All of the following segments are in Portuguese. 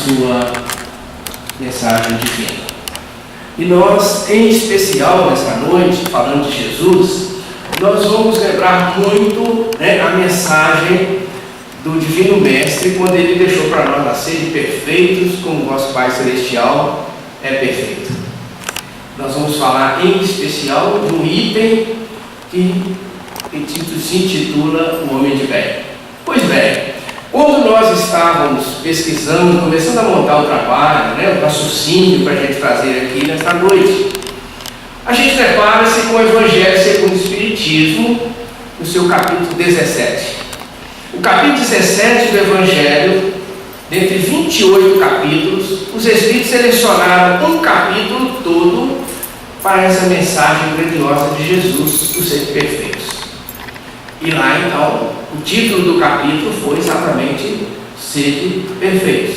sua mensagem divina. E nós, em especial nessa noite, falando de Jesus, nós vamos lembrar muito a mensagem do Divino Mestre, quando ele deixou para nós nascer perfeitos, como o vosso Pai Celestial é perfeito. Nós vamos falar em especial de um item que se intitula O Homem de Bem. Pois bem, quando nós estávamos pesquisando, começando a montar o trabalho, o raciocínio para a gente trazer aqui nesta noite, a gente depara-se com o Evangelho segundo o Espiritismo, no seu capítulo 17. O capítulo 17 do Evangelho, dentre 28 capítulos, os Espíritos selecionaram um capítulo todo para essa mensagem grandiosa de Jesus, os seres perfeitos. E lá então, o título do capítulo foi exatamente Sede Perfeitos.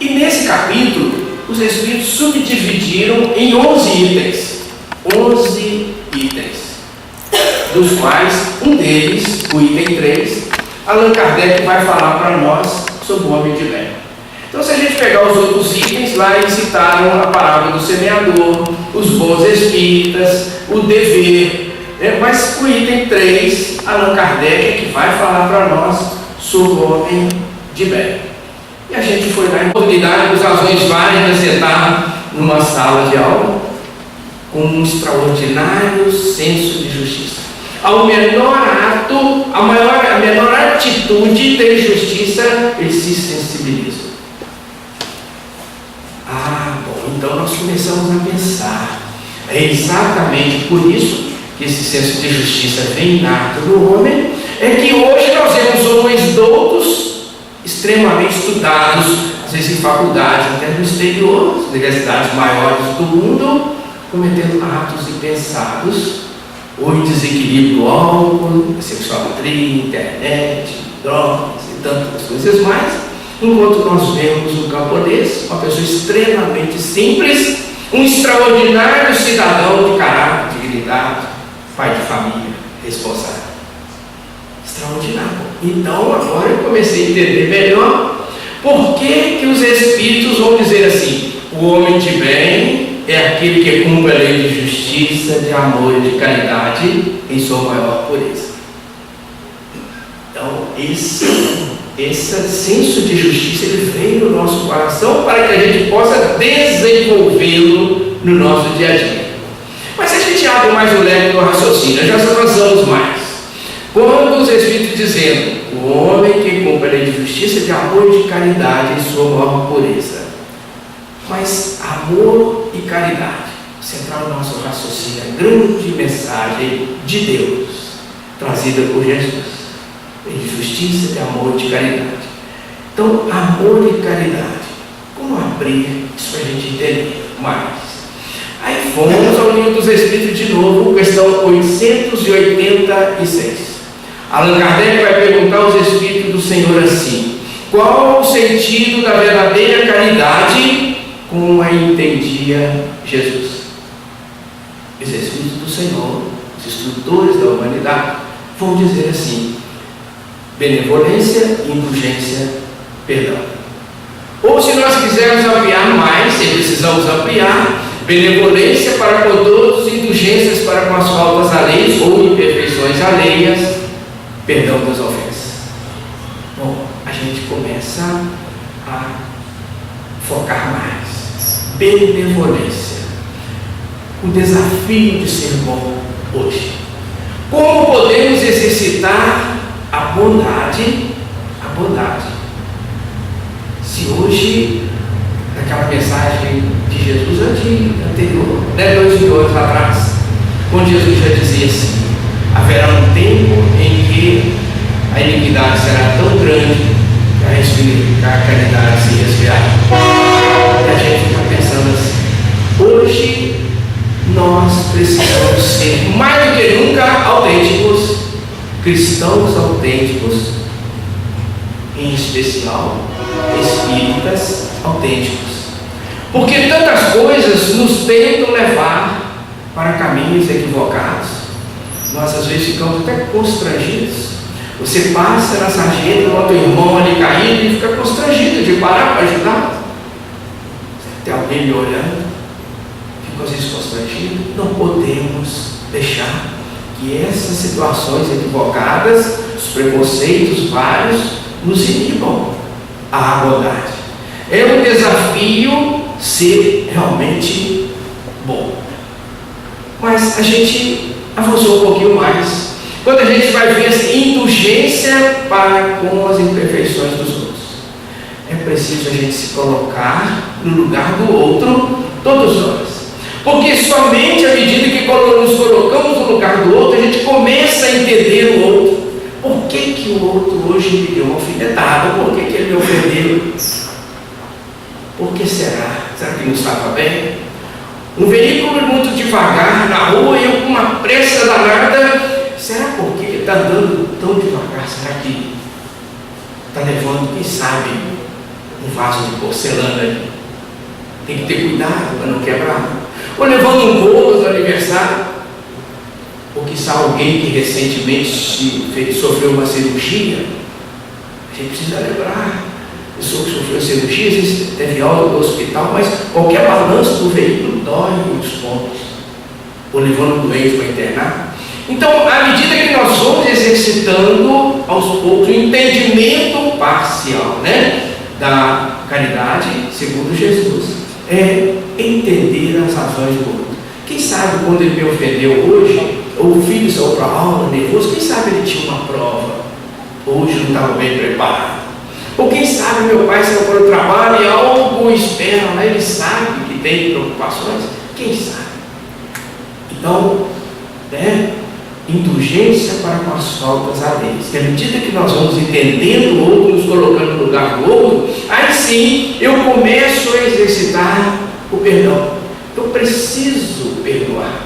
E nesse capítulo, os Espíritos subdividiram em 11 itens. 11 itens. Dos quais, um deles, o item 3, Allan Kardec vai falar para nós sobre o homem de bem. Então, se a gente pegar os outros itens, lá eles citaram a parábola do semeador, os bons espíritas, o dever. Mas o item 3, Allan Kardec é que vai falar para nós sobre o homem de bem. E a gente foi lá em oportunidade, por razões várias, sentar numa sala de aula com um extraordinário senso de justiça. Ao menor ato, a menor atitude de injustiça, eles se sensibilizam. Bom, então nós começamos a pensar. É exatamente por isso que esse senso de justiça vem inato no homem, é que hoje nós vemos homens doutos, extremamente estudados, às vezes em faculdades, até no exterior, as universidades maiores do mundo, cometendo atos impensados, ou em desequilíbrio álcool, sexualidade, internet, drogas e tantas coisas mais, enquanto nós vemos um camponês, uma pessoa extremamente simples, um extraordinário cidadão de caráter, de dignidade, pai de família, responsável. Extraordinário. Então, agora eu comecei a entender melhor por que os Espíritos vão dizer assim: o homem de bem é aquele que cumpre a lei de justiça, de amor e de caridade em sua maior pureza. Então, esse senso de justiça ele vem no nosso coração para que a gente possa desenvolvê-lo no nosso dia a dia. Mas se a gente abre mais o leque do raciocínio, já avançamos mais. Quando os Espíritos dizendo, o homem que cumpre a lei de justiça, de amor e de caridade em sua maior pureza. Mas amor e caridade, central no nosso raciocínio, a grande mensagem de Deus, trazida por Jesus. Lei de justiça, de amor e de caridade. Então, amor e caridade. Como abrir isso para a gente entender mais? Aí fomos ao livro dos Espíritos de novo, questão 886. Allan Kardec vai perguntar aos Espíritos do Senhor assim: qual o sentido da verdadeira caridade como a entendia Jesus? Os Espíritos do Senhor, os instrutores da humanidade, vão dizer assim: benevolência, indulgência, perdão. Ou se nós quisermos ampliar mais, se precisamos ampliar, benevolência para com todos, indulgências para com as faltas alheias ou imperfeições alheias, perdão das ofensas. Bom, a gente começa a focar mais. Benevolência. O desafio de ser bom hoje. Como podemos exercitar a bondade? A bondade. Se hoje, naquela mensagem de Jesus anterior, 2 mil anos atrás, quando Jesus já dizia assim: haverá um tempo em que a iniquidade será tão grande que a caridade se resfriará. E a gente fica pensando assim: hoje nós precisamos ser mais do que nunca autênticos, cristãos autênticos, em especial espíritas autênticos, porque tantas coisas nos tentam levar para caminhos equivocados. Nós às vezes ficamos até constrangidos, Você passa na sarjeta, bota o irmão ali caído e fica constrangido de parar para ajudar. Tem alguém me olhando, fica às vezes constrangido. Não podemos deixar que essas situações equivocadas, os preconceitos vários, nos inibam a bondade. É um desafio ser realmente bom. Mas a gente avançou um pouquinho mais. Quando a gente vai ver essa indulgência para com as imperfeições dos outros, é preciso a gente se colocar no lugar do outro, todos nós. Porque somente à medida que nos colocamos no lugar do outro, a gente começa a entender o outro. Por que o outro hoje me deu uma alfinetada? Por que ele me ofendeu? Por que será? Será que não estava bem? Um veículo muito devagar na rua e eu com uma pressa danada. Será porque ele está andando tão devagar? Será que está levando, quem sabe, um vaso de porcelana ali? Tem que ter cuidado para não quebrar. Ou levando um bolo do aniversário. Ou quizá alguém que recentemente sofreu uma cirurgia. A gente precisa lembrar. A pessoa que sofreu cirurgia, às vezes teve alta do hospital, mas qualquer balanço do veículo dói muitos pontos. Ou levando o doente para internar. Então, à medida que nós vamos exercitando aos poucos o entendimento parcial, da caridade, segundo Jesus, é entender as razões do outro. Quem sabe quando ele me ofendeu hoje, ou o filho saiu para a aula nervoso, quem sabe ele tinha uma prova, hoje não estava bem preparado. Ou quem sabe meu pai saiu para o trabalho e algo espera lá, ele sabe que tem preocupações, quem sabe? Então, indulgência para com as faltas alheias. Que à medida que nós vamos entendendo o outro, nos colocando no lugar do outro, aí sim eu começo a exercitar o perdão. Eu preciso perdoar.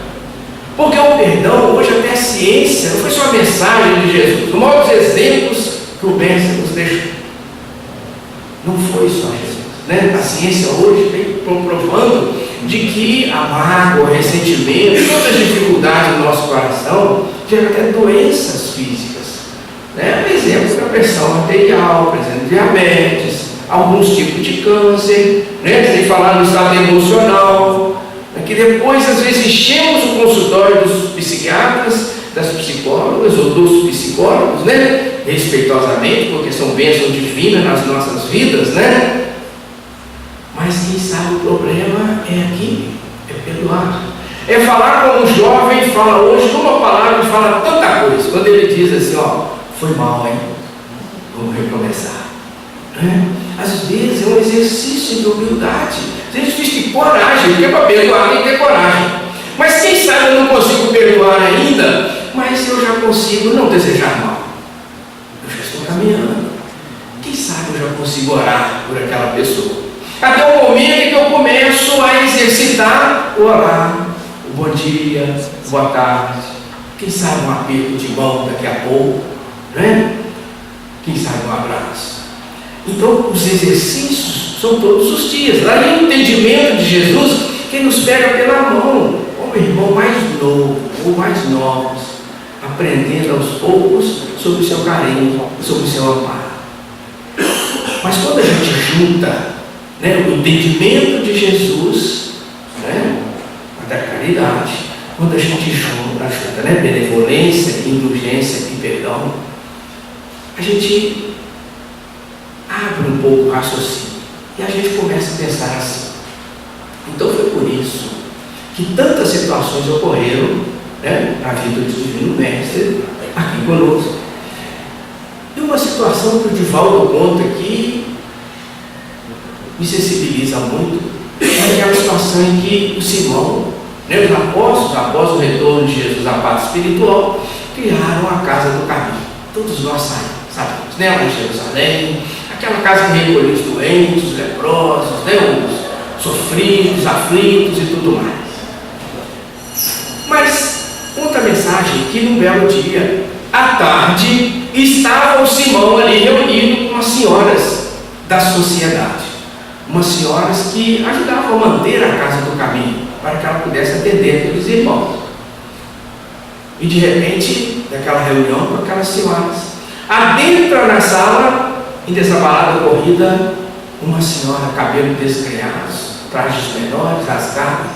Porque o perdão, hoje até a ciência, não foi só a mensagem de Jesus, os maiores exemplos que o Mestre nos deixou. Não foi só Jesus. A ciência hoje vem comprovando de que a mágoa, o ressentimento, todas as dificuldades do nosso coração geram até doenças físicas. Por exemplo, da pressão arterial, por exemplo, diabetes, alguns tipos de câncer, sem falar no estado emocional, que depois às vezes enchemos o consultório dos psiquiatras, das psicólogas ou dos psicólogos, respeitosamente, porque são bênçãos divinas nas nossas vidas, Mas quem sabe o problema é aqui, é perdoar. É falar como um jovem fala hoje, numa palavra, fala tanta coisa. Quando ele diz assim, foi mal, vamos recomeçar. Às vezes é um exercício de humildade. Às vezes precisa de coragem, porque para perdoar tem que ter coragem. Mas quem sabe eu não consigo perdoar ainda, mas eu já consigo não desejar mal. Eu já estou caminhando. Quem sabe eu já consigo orar por aquela pessoa. Até o momento em que eu começo a exercitar o orar, o bom dia, boa tarde, quem sabe um aperto de mão daqui a pouco, Quem sabe um abraço. Então, os exercícios são todos os dias. Lá no entendimento de Jesus, quem nos pega pela mão, como irmão mais novo ou mais novos, aprendendo aos poucos sobre o seu carinho, sobre o seu amparo. Mas quando a gente junta o entendimento de Jesus, da caridade, quando a gente junta benevolência, indulgência e perdão, a gente abre um pouco o raciocínio e a gente começa a pensar assim. Então foi por isso que tantas situações ocorreram na vida do Divino Mestre aqui conosco. E uma situação que o Divaldo conta aqui me sensibiliza muito, é aquela situação em que o Simão, os apóstolos, após o retorno de Jesus à paz espiritual, criaram a casa do caminho. Todos nós sabemos, lá em Jerusalém, aquela casa que recolhia os doentes, os leprosos, os sofridos, aflitos e tudo mais. Mas conta a mensagem que num belo dia, à tarde, estava o Simão ali reunido com as senhoras da sociedade. Umas senhoras que ajudavam a manter a casa do caminho, para que ela pudesse atender aqueles irmãos. E de repente, naquela reunião com aquelas senhoras, Adentra na sala, em desabalada corrida, uma senhora, cabelo desgrenhados, trajes menores, rasgados.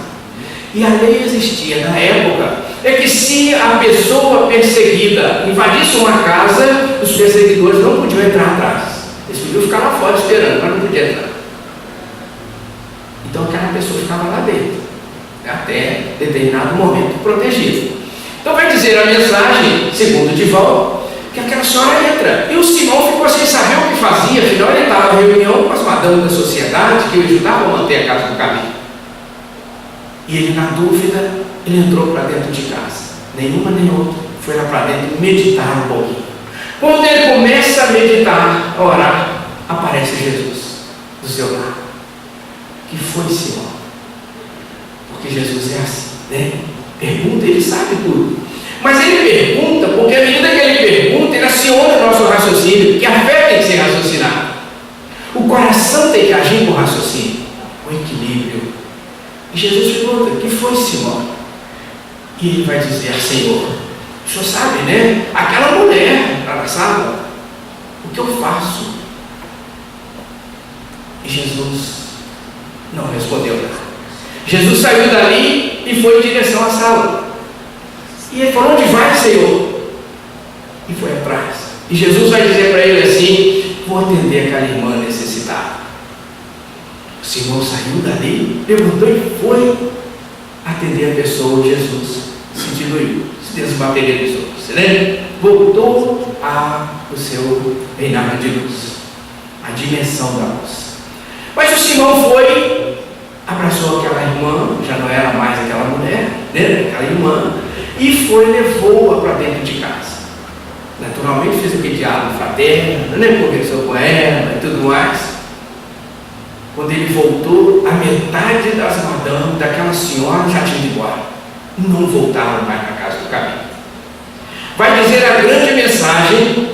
E a lei existia na época, é que se a pessoa perseguida invadisse uma casa, os perseguidores não podiam entrar atrás. Eles podiam ficar lá fora esperando, mas não podiam entrar. Então aquela pessoa ficava lá dentro, até determinado momento, protegida. Então vai dizer a mensagem, segundo Divaldo, que aquela senhora entra. E o Simão ficou sem saber o que fazia, afinal ele estava em reunião com as madames da sociedade que o ajudavam a manter a casa no caminho. E ele, na dúvida, ele entrou para dentro de casa. Nenhuma nem outra. Foi lá para dentro meditar um pouquinho. Quando ele começa a meditar, a orar, aparece Jesus do seu lado. Que foi, Simão? Porque Jesus é assim, né? Pergunta, ele sabe tudo. Mas ele pergunta, porque à medida que ele pergunta, ele aciona o nosso raciocínio, porque a fé tem que ser raciocinada. O coração tem que agir com raciocínio, com equilíbrio. E Jesus pergunta, que foi, Simão? E ele vai dizer, Senhor, o senhor sabe, né? Aquela mulher lá na sala, o que eu faço? E Jesus não respondeu nada. Jesus saiu dali e foi em direção à sala. E ele falou, onde vai, Senhor? E foi atrás. E Jesus vai dizer para ele assim, vou atender aquela irmã necessitada. O Simão saiu dali, levantou e foi atender a pessoa. Jesus se diluiu, se desmaterializou. Você lembra? Voltou ao seu reinado de luz, a dimensão da luz. Mas o Simão foi, abraçou aquela irmã, já não era mais aquela mulher, né? Aquela irmã, e foi, levou-a para dentro de casa. Naturalmente fez aquele diálogo fraterno, né? Conversou com ela e tudo mais. Quando ele voltou, a metade das madames, daquela senhora, já tinha ido embora. Não voltaram mais na casa do caminho. Vai dizer a grande mensagem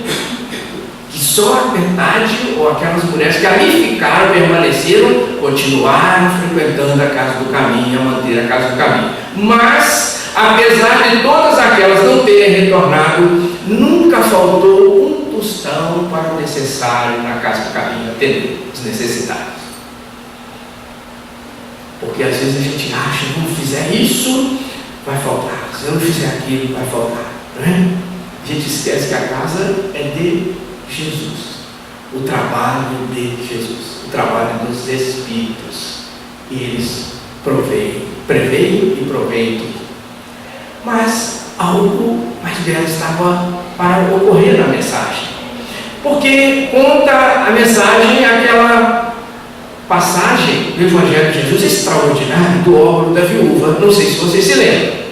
que só a metade, ou aquelas mulheres que ali ficaram, permaneceram, continuaram frequentando a casa do caminho, a manter a casa do caminho. Mas, apesar de todas aquelas não terem retornado, nunca faltou um tostão para o necessário na casa do caminho, atender os necessitados. Porque às vezes a gente acha, se não fizer isso, vai faltar. Se eu não fizer aquilo, vai faltar. Não é? A gente esquece que a casa é de Jesus. O trabalho de Jesus. O trabalho dos Espíritos. E eles preveem e provêm tudo. Mas algo mais belo estava para ocorrer na mensagem. Porque conta a mensagem aquela passagem do Evangelho de Jesus extraordinário do óbolo da viúva. Não sei se vocês se lembram.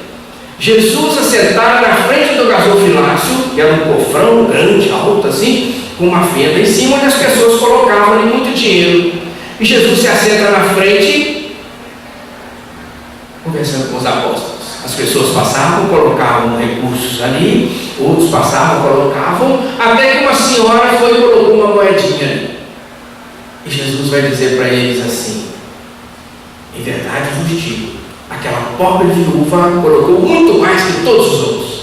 Jesus assentado na frente do gasofilácio, que era um cofrão grande, alto assim, com uma fenda em cima, onde as pessoas colocavam ali muito dinheiro. E Jesus se assenta na frente, conversando com os apóstolos. As pessoas passavam, colocavam recursos ali, outros passavam, colocavam, até que uma senhora foi e colocou uma moedinha ali. E Jesus vai dizer para eles assim, em verdade vos digo, aquela pobre viúva colocou muito mais que todos os outros,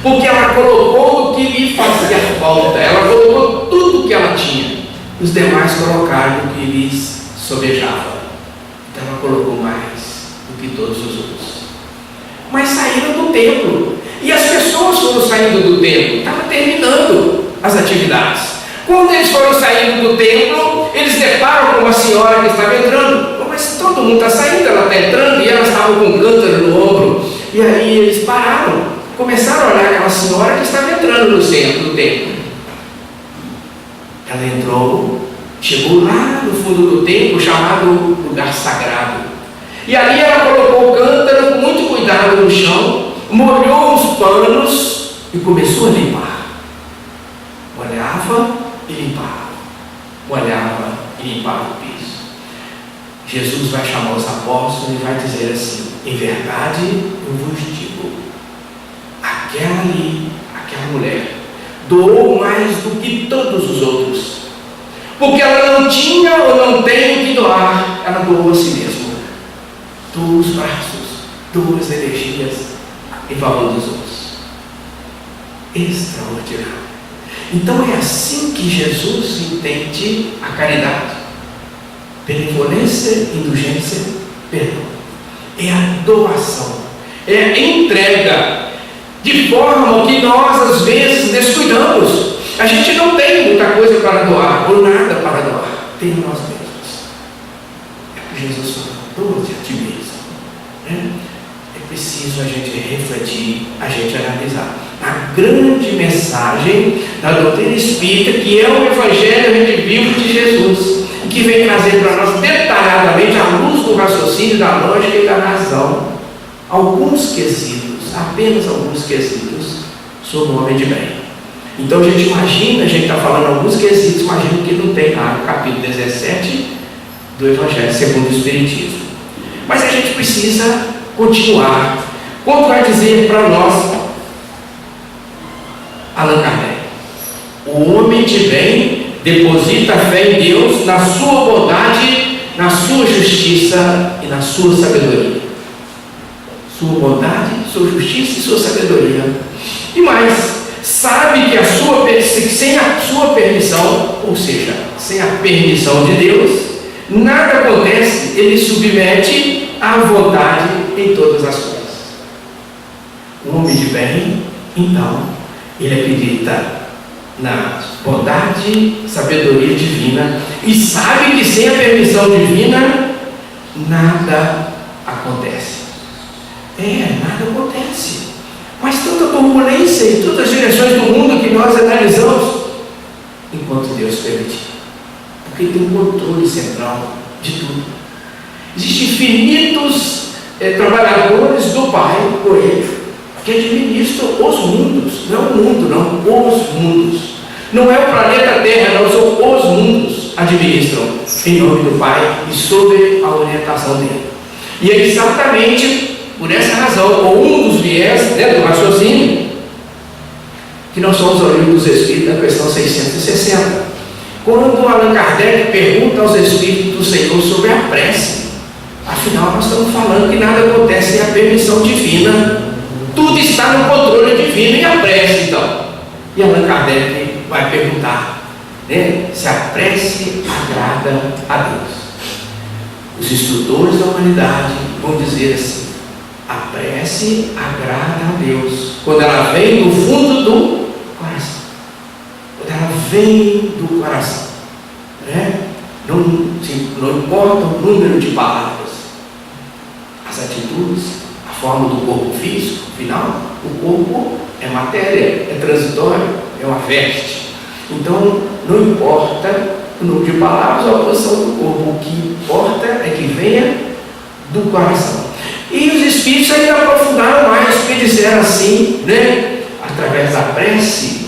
porque ela colocou o que lhe fazia falta, ela colocou tudo o que ela tinha, os demais colocaram o que lhes sobejava, então ela colocou mais do que todos os outros. Mas saíram do templo, e as pessoas foram saindo do templo, estava terminando as atividades. Quando eles foram saindo do templo, eles deparam com uma senhora que estava entrando. Mas todo mundo está saindo, ela está entrando, e ela estava com um cântaro no ombro. E aí eles pararam, começaram a olhar aquela senhora que estava entrando no centro do templo. Ela entrou, chegou lá no fundo do templo, chamado lugar sagrado. E ali ela colocou o cântaro com muito cuidado no chão, molhou os panos e começou a limpar. Olhava e limpava, olhava e limpava o piso. Jesus vai chamar os apóstolos e vai dizer assim, em verdade eu vos digo, aquela ali, aquela mulher, doou mais do que todos os outros, porque ela não tinha ou não tem o que doar, ela doou a si mesma, doou os braços, doou as energias em favor dos outros. Extraordinário. Então é assim que Jesus entende a caridade: benevolência, indulgência, perdão. É a doação, é a entrega, de forma que nós às vezes descuidamos. A gente não tem muita coisa para doar, ou nada para doar, tem nós mesmos. É o que Jesus falou: doa-te a ti mesmo. É preciso a gente refletir, a gente analisar. A grande mensagem da doutrina espírita, que é o Evangelho redivivo de Jesus, que vem trazer para nós detalhadamente, à luz do raciocínio, da lógica e da razão, alguns quesitos, apenas alguns quesitos, sobre o homem de bem. Então a gente imagina, a gente está falando alguns quesitos, imagina que não tem lá no capítulo 17 do Evangelho segundo o Espiritismo. Mas a gente precisa continuar. Quanto vai dizer para nós Allan Kardec? O homem de bem deposita a fé em Deus, na sua bondade, na sua justiça e na sua sabedoria. Sua bondade, sua justiça e sua sabedoria. E mais, sabe que sem a sua permissão, ou seja, sem a permissão de Deus, nada acontece. Ele submete à vontade em todas as coisas. O homem de bem, então, ele acredita na bondade, sabedoria divina, e sabe que sem a permissão divina nada acontece. Nada acontece. Mas tanta turbulência em todas as direções do mundo que nós analisamos, enquanto Deus permitir. Porque Ele tem um controle central de tudo. Existem infinitos trabalhadores do Pai, por Ele, que administram os mundos, não o mundo, não, os mundos. Não é o planeta Terra, não, são os mundos administram em nome do Pai e sob a orientação dele. E é exatamente por essa razão, ou um dos viés do raciocínio, que nós somos oriundos dos Espíritos da questão 660. Quando Allan Kardec pergunta aos Espíritos do Senhor sobre a prece, afinal nós estamos falando que nada acontece sem a permissão divina. Tudo está no controle divino. E a prece, então? E Allan Kardec vai perguntar, se a prece agrada a Deus. Os instrutores da humanidade vão dizer assim: a prece agrada a Deus quando ela vem do fundo do coração. Quando ela vem do coração, não importa o número de palavras, as atitudes, a forma do corpo físico. Afinal, o corpo é matéria, é transitório, é uma veste. Então, não importa o número de palavras ou a posição do corpo, o que importa é que venha do coração. E os Espíritos ainda aprofundaram mais, porque disseram assim, através da prece,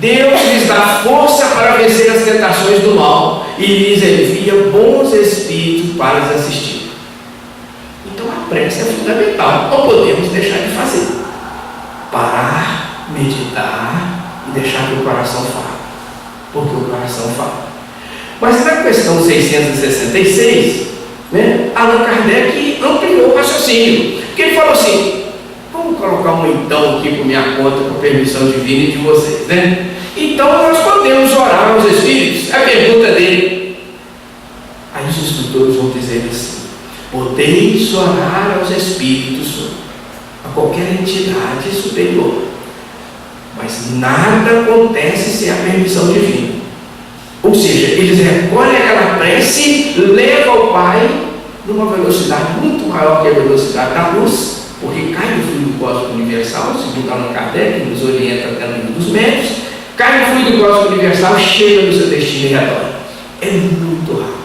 Deus lhes dá força para vencer as tentações do mal e lhes envia bons Espíritos para os assistir. Então a prece é fundamental, não podemos deixar de fazer. Parar, meditar e deixar que o coração fale, porque o coração fala. Mas na questão 666, Allan Kardec ampliou o raciocínio, porque ele falou assim: vamos colocar um então aqui por minha conta, com permissão divina e de vocês, Então nós podemos orar aos Espíritos. A pergunta dele, aí os instrutores vão dizer assim: podeis orar aos Espíritos, a qualquer entidade superior, mas nada acontece sem a permissão divina. Ou seja, eles recolhem aquela prece, levam ao Pai numa velocidade muito maior que a velocidade da luz, porque cai no fluido cósmico universal, segundo Allan Kardec, que nos orienta até no livro dos médios, cai no fluido cósmico universal, chega no seu destino e retorna. É muito rápido.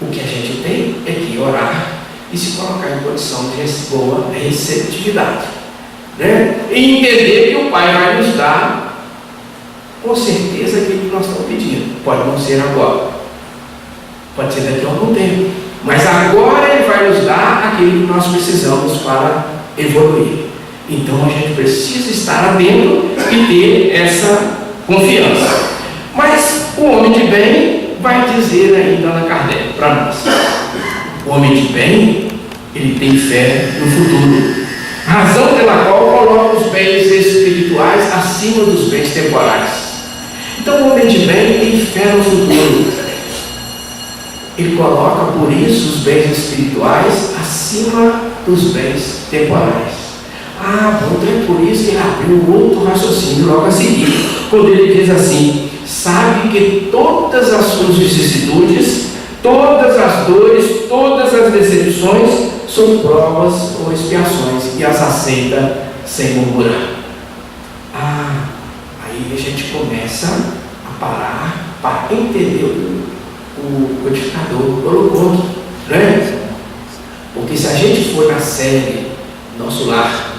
O que a gente tem é que orar e se colocar em condição de boa receptividade, e entender que o Pai vai nos dar com certeza aquilo que nós estamos pedindo. Pode não ser agora, pode ser daqui a algum tempo, mas agora Ele vai nos dar aquilo que nós precisamos para evoluir. Então a gente precisa estar atento e ter essa confiança. Mas o homem de bem vai dizer ainda Allan Kardec para nós: o homem de bem, ele tem fé no futuro, razão pela qual coloca os bens espirituais acima dos bens temporais. Então o homem de bem tem fé no futuro. Ele coloca por isso os bens espirituais acima dos bens temporais. Bom, então é por isso que ele abriu outro raciocínio logo a seguir, quando ele diz assim: sabe que todas as suas vicissitudes, todas as dores, todas as decepções são provas ou expiações, e as aceita sem murmurar. Aí a gente começa a parar para entender o codificador colocou aqui, não é? Porque se a gente for na série Nosso Lar,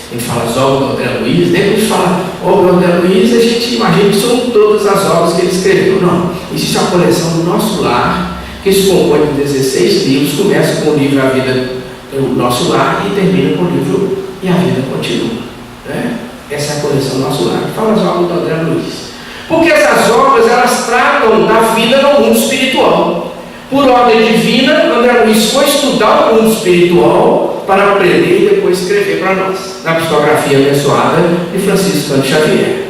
a gente fala as obras do André Luiz, depois a gente fala obra do André Luiz, a gente imagina que são todas as obras que ele escreveu. Não, existe a coleção do Nosso Lar, que se compõe de 16 livros, começa com o livro A Vida, o Nosso Lar, e termina com o livro E a Vida Continua, né? Essa é a coleção do Nosso Lar, que fala as obras do André Luiz. Porque essas obras, elas tratam da vida no mundo espiritual. Por ordem divina, André Luiz foi estudar o mundo espiritual para aprender e depois escrever para nós, na psicografia abençoada de Francisco Cândido Xavier.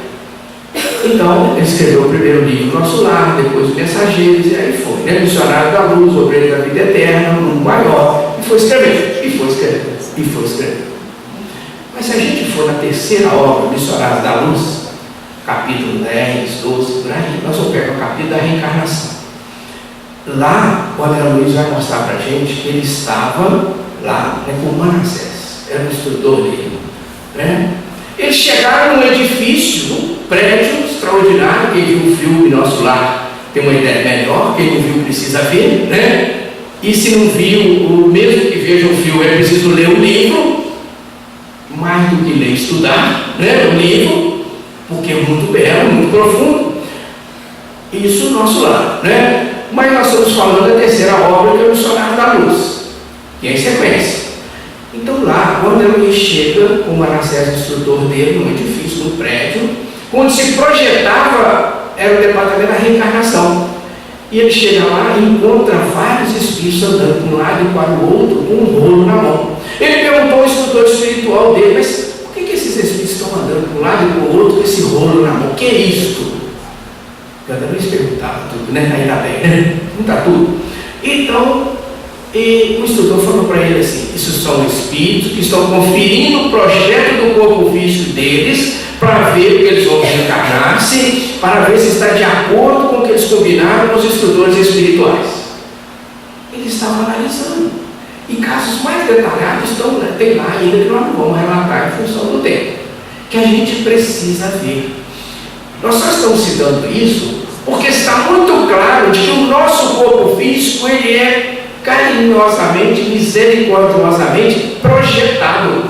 Então, ele escreveu o primeiro livro, Nosso Lar, depois Mensageiros, e aí foi, né? Missionário da Luz, Obreiro da Vida Eterna, um maior, e foi escrevendo, e foi escrevendo, e foi escrevendo. Mas se a gente for na terceira obra, Missionários da Luz, capítulo 10, 12, por aí, nós vamos pegar o capítulo da reencarnação. Lá, o André Luiz vai mostrar para a gente que ele estava lá, né, com Manassés, era o instrutor dele, né? Eles chegaram num edifício, num prédio extraordinário. Quem viu o filme Nosso Lar tem uma ideia melhor, quem não viu precisa ver, né? E se não viu, mesmo que veja o filme, é preciso ler o livro, mais do que ler e estudar, né? O livro, porque é muito belo, muito profundo. Isso é o Nosso Lar, né? Mas nós estamos falando da terceira obra, que é o Missionário da Luz, que é em sequência. Então lá, quando ele chega com o Manassés, instrutor dele, num edifício, num prédio, onde se projetava, era o departamento da reencarnação. E ele chega lá e encontra vários espíritos andando de um lado e para o outro, com um rolo na mão. Ele perguntou ao instrutor espiritual dele: mas por que esses espíritos estão andando de um lado e para o outro com esse rolo na mão? O que é isto? Cada vez perguntava tudo, né? Ainda bem, né? Pergunta tudo. Então, o instrutor falou para ele assim: isso são espíritos que estão conferindo o projeto do corpo físico deles para ver o que eles vão reencarnar-se, para ver se está de acordo com o que eles combinaram com os instrutores espirituais. Ele estava analisando. E casos mais detalhados estão, né, tem lá ainda, que nós não vamos relatar em função do tempo, que a gente precisa ver. Nós só estamos citando isso porque está muito claro de que o nosso corpo físico, ele é carinhosamente, misericordiosamente projetado,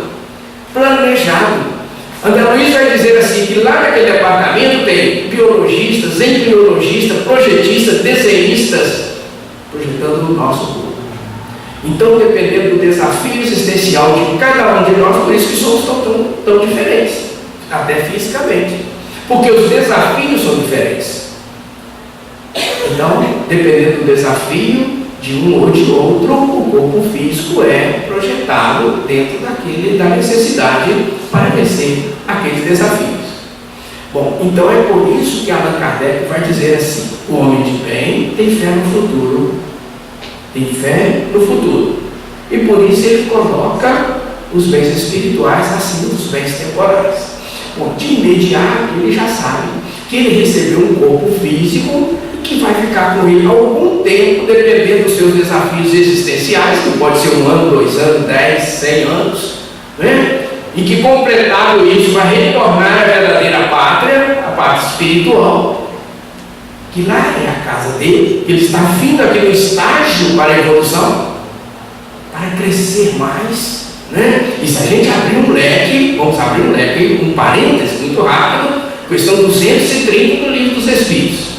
planejado. André Luiz vai dizer assim, que lá naquele departamento tem biologistas, embriologistas, projetistas, desenhistas, projetando o nosso corpo. Então, dependendo do desafio existencial de cada um de nós, por isso que somos tão diferentes, até fisicamente, porque os desafios são diferentes. Então, dependendo do desafio de um ou de outro, o corpo físico é projetado dentro da necessidade para vencer aqueles desafios. Bom, então é por isso que Allan Kardec vai dizer assim: o homem de bem tem fé no futuro. Tem fé no futuro. E por isso ele coloca os bens espirituais acima dos bens temporais. Bom, de imediato ele já sabe que ele recebeu um corpo físico que vai ficar com ele algum tempo, dependendo dos seus desafios existenciais, que pode ser 1 ano, 2 anos, 10, 100 anos, né? E que, completado isso, vai retornar à verdadeira pátria, a pátria espiritual, que lá é a casa dele, que ele está vindo aqui no estágio para a evolução, para crescer mais, né? E se a gente abrir um leque, vamos abrir um leque, um parênteses muito rápido, questão 230 do Livro dos Espíritos.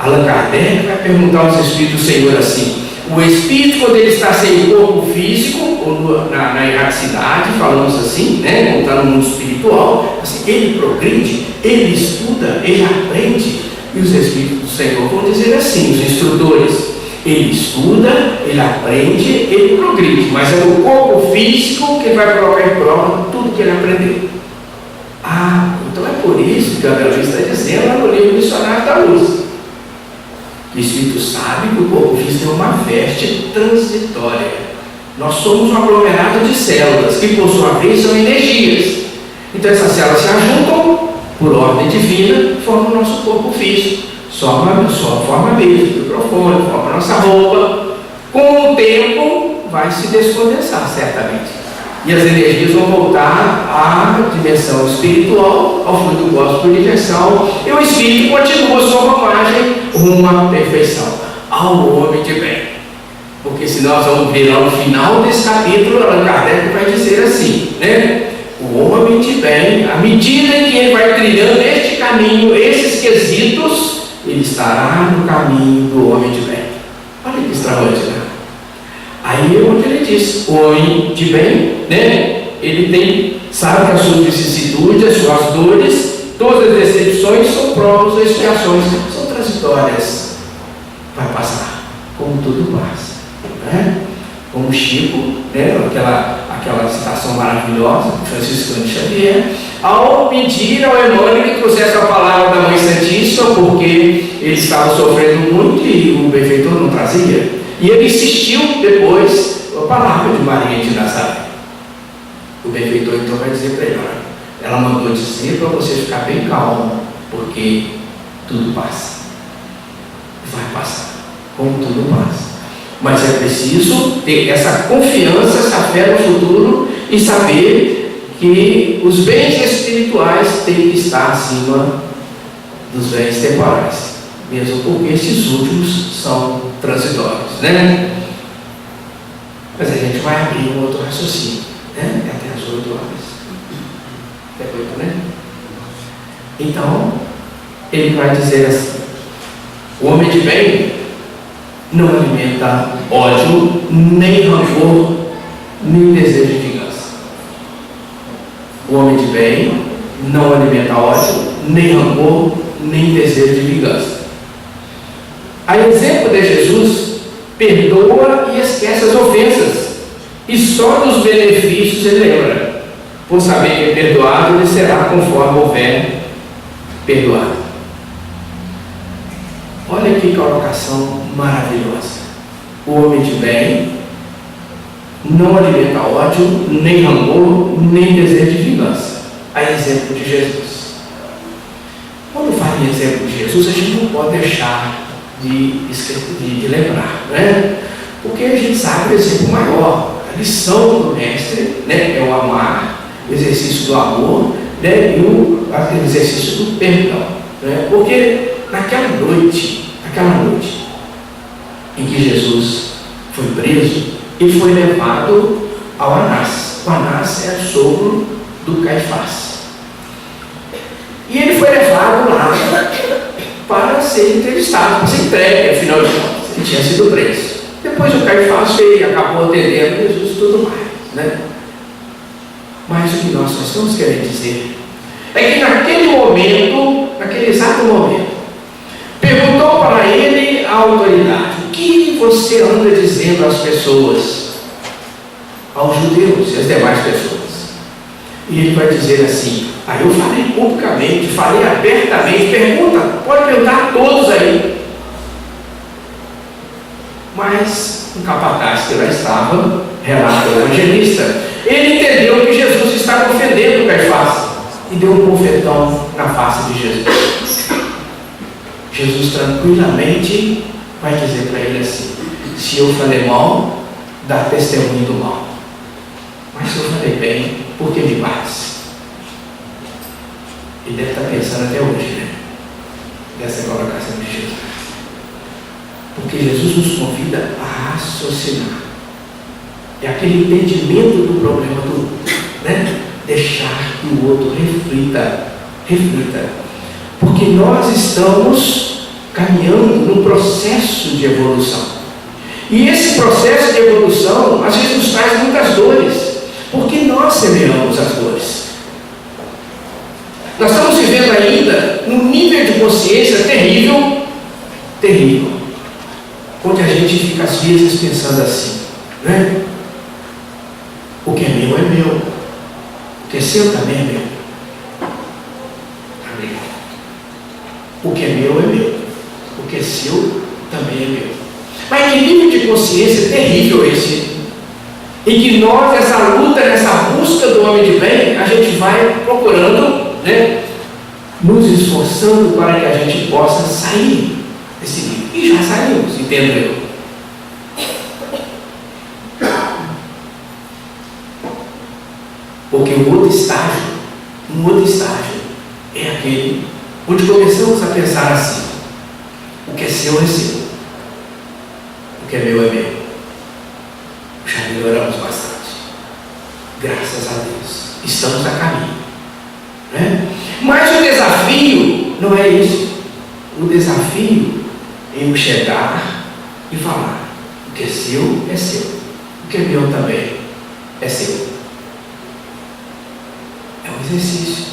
Allan Kardec vai perguntar aos Espíritos do Senhor assim: o Espírito, quando ele está sem o corpo físico, ou na erraticidade, falamos assim, né, quando está no mundo espiritual, assim, ele progride, ele estuda, ele aprende. E os Espíritos do Senhor vão dizer assim, os instrutores: ele estuda, ele aprende, ele progride, mas é o corpo físico que vai colocar em prova tudo que ele aprendeu. Então é por isso que Gabriel está dizendo lá no livro Missionário da Luz. O Espírito sabe que o corpo físico é uma veste transitória. Nós somos um aglomerado de células, que por sua vez são energias. Então essas células se ajuntam por ordem divina, formam o nosso corpo físico. Só forma mesmo, microfone, forma a nossa roupa. Com o tempo vai se descondensar, certamente. E as energias vão voltar à dimensão espiritual, ao fluido cósmico universal, e o espírito continua sua romagem rumo à perfeição, ao homem de bem. Porque se nós vamos ver lá no final desse capítulo, Allan Kardec vai dizer assim, né? O homem de bem, à medida em que ele vai trilhando este caminho, esses quesitos, ele estará no caminho do homem de bem. Olha que extraordinário. Aí é onde ele diz, o homem de bem, né? Ele sabe que as suas vicissitudes, as suas dores, todas as decepções são provas ou expiações, são transitórias. Vai passar, como tudo passa, né? Como Chico, né? Aquela citação maravilhosa de Franciscano Xavier, ao pedir ao Emmanuel que trouxesse a palavra da Mãe Santíssima, porque ele estava sofrendo muito e o benfeitor não trazia. E ele insistiu depois a palavra de Maria de Nazaré. O benfeitor então vai dizer para ele: ela mandou dizer para você ficar bem calmo, porque tudo passa. Vai passar, como tudo passa. Mas é preciso ter essa confiança, essa fé no futuro e saber que os bens espirituais têm que estar acima dos bens temporais, mesmo porque esses últimos são transitórios, né? Mas a gente vai abrir um outro raciocínio, né? Até as 8 horas. Até 8, né? Então, ele vai dizer assim: o homem de bem não alimenta ódio, nem rancor, nem desejo de vingança. O homem de bem não alimenta ódio, nem rancor, nem desejo de vingança. A exemplo de Jesus, perdoa e esquece as ofensas, e só dos benefícios ele lembra. Por saber que é perdoado, ele será conforme houver perdoado. Olha que colocação maravilhosa. O homem de bem não alimenta ódio, nem rancor, nem desejo de vingança. A exemplo de Jesus. Quando fala em exemplo de Jesus, a gente não pode deixar de lembrar, né? Porque a gente sabe o exemplo maior. A lição do mestre, né, é o amar, o exercício do amor, né, e o exercício do perdão, né? Porque naquela noite em que Jesus foi preso, ele foi levado ao Anás. O Anás era sogro do Caifás. E ele foi levado lá para ser entrevistado, para ser entregue, afinal de contas, ele tinha sido preso. Depois o Caifás acabou atendendo Jesus e tudo mais, né? Mas o que nós estamos querendo dizer é que naquele exato momento, perguntou para ele a autoridade: o que você anda dizendo às pessoas, aos judeus e às demais pessoas? E ele vai dizer assim: eu falei publicamente, falei abertamente, pode perguntar a todos aí. Mas o capataz que lá estava, relata o evangelista, ele entendeu que Jesus estava ofendendo o Caifás e deu um bofetão na face de Jesus. Jesus tranquilamente vai dizer para ele assim: se eu falei mal, dá testemunho do mal. Mas se eu falei bem, por que me bates? Ele deve estar pensando até hoje, né? Dessa colocação de Jesus. Porque Jesus nos convida a raciocinar. É aquele entendimento do problema do outro, né? Deixar que o outro reflita. Porque nós estamos caminhando num processo de evolução. E esse processo de evolução, às vezes, nos traz muitas dores, porque nós semeamos as dores. Nós estamos vivendo ainda num nível de consciência terrível, onde a gente fica às vezes pensando assim, né? O que é meu, o que é seu também é meu. Amém. meu é meu, o que é seu também é meu. Mas que nível de consciência terrível esse? Em que nós, nessa luta, nessa busca do homem de bem, a gente vai procurando, né, nos esforçando para que a gente possa sair desse nível. E já saímos, entendo eu. Porque um outro estágio é aquele onde começamos a pensar assim: o que é seu é seu, o que é meu é meu. Já melhoramos bastante, graças a Deus, estamos a caminho, né? Mas o desafio não é isso. O desafio é eu chegar e falar: o que é seu, o que é meu também é seu. É um exercício,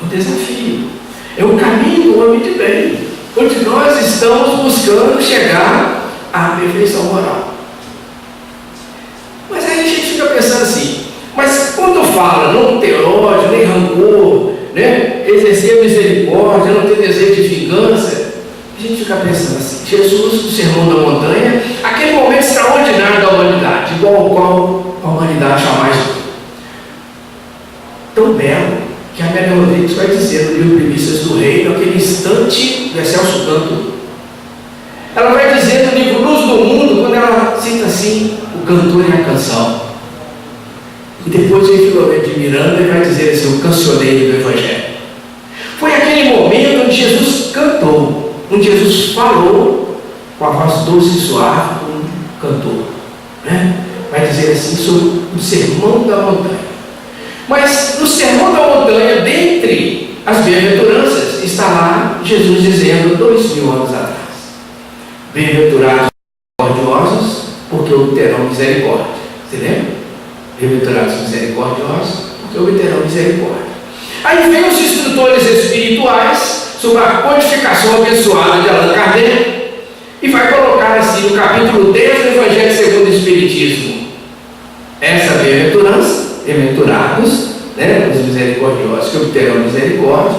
é um desafio, é o caminho do homem de bem, onde nós estamos buscando chegar à perfeição moral. Mas aí a gente fica pensando assim: mas quando fala não ter ódio, nem rancor, né, exercer misericórdia, não ter desejo de vingança, a gente fica pensando assim: Jesus, no Sermão da Montanha, aquele momento extraordinário da humanidade, igual ao qual a humanidade jamais viu. Tão belo que a Amélia Rodrigues vai dizer no livro Primícias do Reino, aquele instante do excelso canto. Ela vai dizer no livro Luz do Mundo, quando ela cita assim: o cantor e a canção. E depois em Filomeno de Miranda ele vai dizer assim: o cancioneiro do Evangelho. Foi aquele momento onde Jesus cantou, onde Jesus falou com a voz doce e suave, como um cantor, né? Vai dizer assim sobre o Sermão da Montanha. Mas no Sermão da Montanha, dentre as bem-aventuranças, está lá Jesus dizendo 2000 anos atrás: bem-aventurados os misericordiosos, porque obterão misericórdia. Você lembra? Bem-aventurados os misericordiosos, porque obterão misericórdia. Aí vem os instrutores espirituais sobre a codificação abençoada de Allan Kardec e vai colocar assim no capítulo 10 do Evangelho segundo o Espiritismo: essa bem-aventurança, bem-aventurados, né, os misericordiosos que obterão misericórdia.